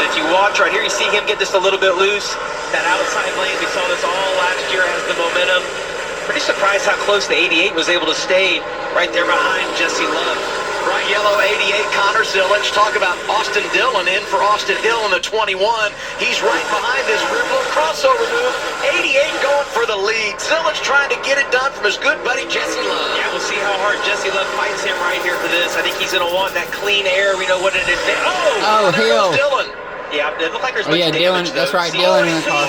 but if you watch right here, you see him get just a little bit loose. That outside lane, we saw this all last year, has the momentum. Pretty surprised how close the 88 was able to stay right there behind Jesse Love. Bright yellow 88, Connor Zillage. Talk about Austin Dillon in for Austin Hill in the 21. He's right behind this little crossover move. 88 going for the lead. Zillage trying to get it done from his good buddy Jesse Love. Yeah, we'll see how hard Jesse Love fights him right here for this. I think he's going to want that clean air. We know what it is. Oh, Hill. Dillon. Yeah, it looked like there's Dillon. That's right, Dillon in the car.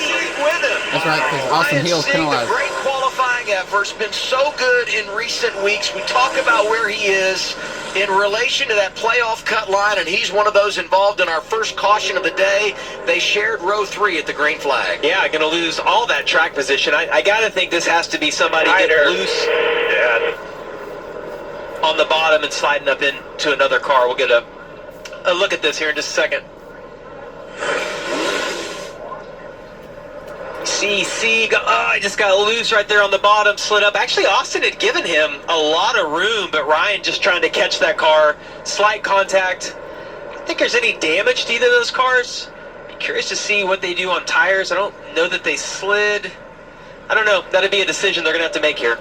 That's right, because Austin Hill's penalized. Great qualifying efforts, been so good in recent weeks. We talk about where he is in relation to that playoff cut line, and he's one of those involved in our first caution of the day. They shared row 3 at the green flag. Yeah, going to lose all that track position. I got to think this has to be somebody getting loose on the bottom and sliding up into another car. We'll get a look at this here in just a second. I just got loose right there on the bottom, slid up. Actually, Austin had given him a lot of room, but Ryan just trying to catch that car. Slight contact. I don't think there's any damage to either of those cars. Be curious to see what they do on tires. I don't know that they slid. I don't know. That'd be a decision they're going to have to make here.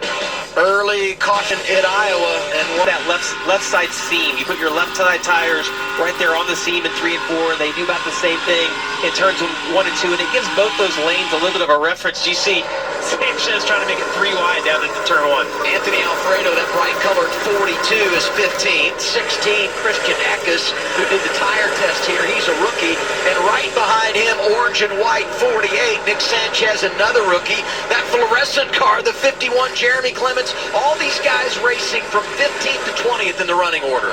Early caution in Iowa. And that left side seam. You put your left side tires right there on the seam in 3 and 4. They do about the same thing in turns 1 and 2. And it gives both those lanes a little bit of a reference. You see Sanchez trying to make it 3 wide down into turn 1. Anthony Alfredo, that bright-colored 42 is 15th. 16, Christian Eckes, who did the tire test here. He's a rookie. And right behind him, orange and white, 48. Nick Sanchez, another rookie. That fluorescent car, the 51, Jeremy Clements. All these guys racing from 15th to 20th in the running order.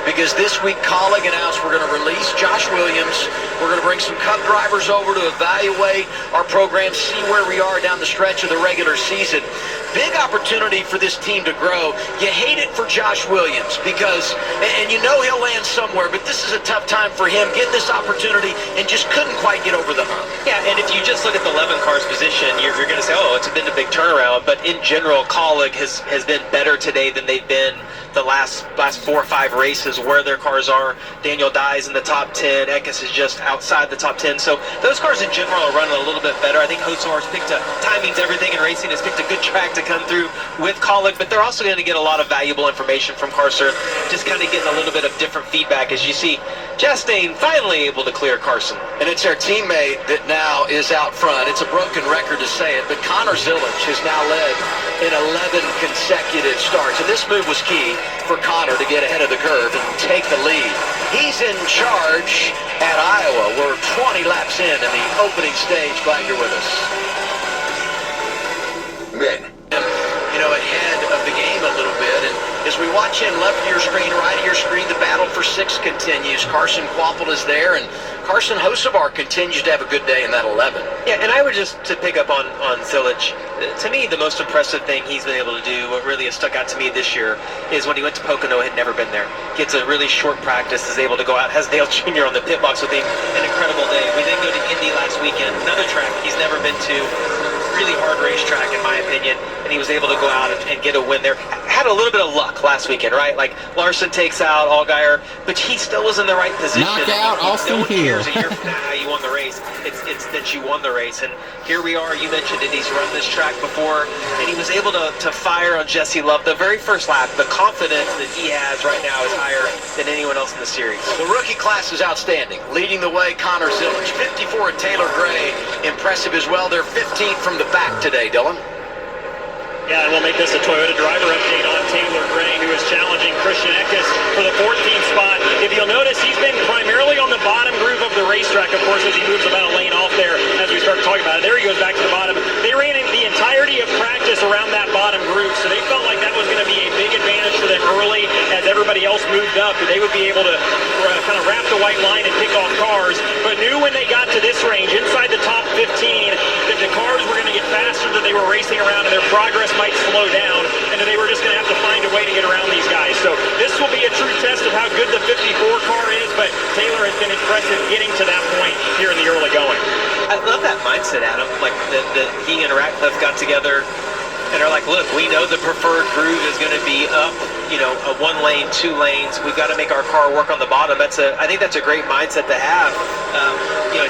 Because this week, Colleague announced we're going to release Josh Williams. We're going to bring some Cup drivers over to evaluate our program, see where we are down the stretch of the regular season. Big opportunity for this team to grow. You hate it for Josh Williams because, and you know he'll land somewhere, but this is a tough time for him. Getting this opportunity and just couldn't quite get over the hump. Yeah, and if you just look at the 11 cars position, you're going to say, oh, it's been a big turnaround. But in general, Colleague has been better today than they've been the last 4 or 5 races where their cars are. Daniel Dye's in the top 10. Eckes is just outside the top 10. So those cars in general are running a little bit better. I think Hosar's picked timing's everything in racing, has picked a good track to come through with Colleague, but they're also going to get a lot of valuable information from Carson, just kind of getting a little bit of different feedback as you see Chastain finally able to clear Carson. And it's our teammate that now is out front. It's a broken record to say it, but Connor Zillage has now led in 11 consecutive starts. And this move was key for Connor to get ahead of the curve and take the lead. He's in charge at Iowa. We're 20 laps in the opening stage. Glad you're with us. You know, ahead of the game a little bit. And as we watch him, left of your screen, right of your screen, the battle for 6 continues. Carson Quapple is there, and Carson Hocevar continues to have a good day in that 11. Yeah, and I would just to pick up on Zillage, to me the most impressive thing he's been able to do, what really has stuck out to me this year, is when he went to Pocono, had never been there. Gets a really short practice, is able to go out, has Dale Jr. on the pit box with him, an incredible day. We then go to Indy last weekend, another track he's never been to, really hard racetrack in my opinion, and he was able to go out and get a win there. Had a little bit of luck last weekend, right? Like Larson takes out Allgaier, but he still was in the right position. Knock out Austin Hill. A year from now, how you won the race. It's that you won the race, and here we are. You mentioned it. He's run this track before, and he was able to fire on Jesse Love the very first lap. The confidence that he has right now is higher than anyone else in the series. The rookie class is outstanding. Leading the way, Connor Zillage. 54 at Taylor Gray, impressive as well. They're 15th from the back today, Dylan. Yeah, and we'll make this a Toyota driver update on Taylor Gray, who is challenging Christian Eckes for the 14th spot. If you'll notice, he's been primarily on the bottom groove of the racetrack, of course, as he moves about a lane off there as we start talking about it. There he goes back to the bottom. They ran in the entirety of practice around that bottom groove, so they felt like that was going to be a big advantage for them early as everybody else moved up. They would be able to kind of wrap the white line and pick off cars, but knew when they got to this range, inside the top 15, that the cars were going to get faster, that they were racing around, and their progress might slow down, and that they were just going to have to find a way to get around these guys. So this will be a true test of how good the 54 car is, but Taylor has been impressive getting to that point here in the early going. I love that mindset, Adam. Like that he and Ratcliffe got together and are like, look, we know the preferred groove is going to be up, you know, a 1 lane, 2 lanes. We've got to make our car work on the bottom. I think that's a great mindset to have. You know,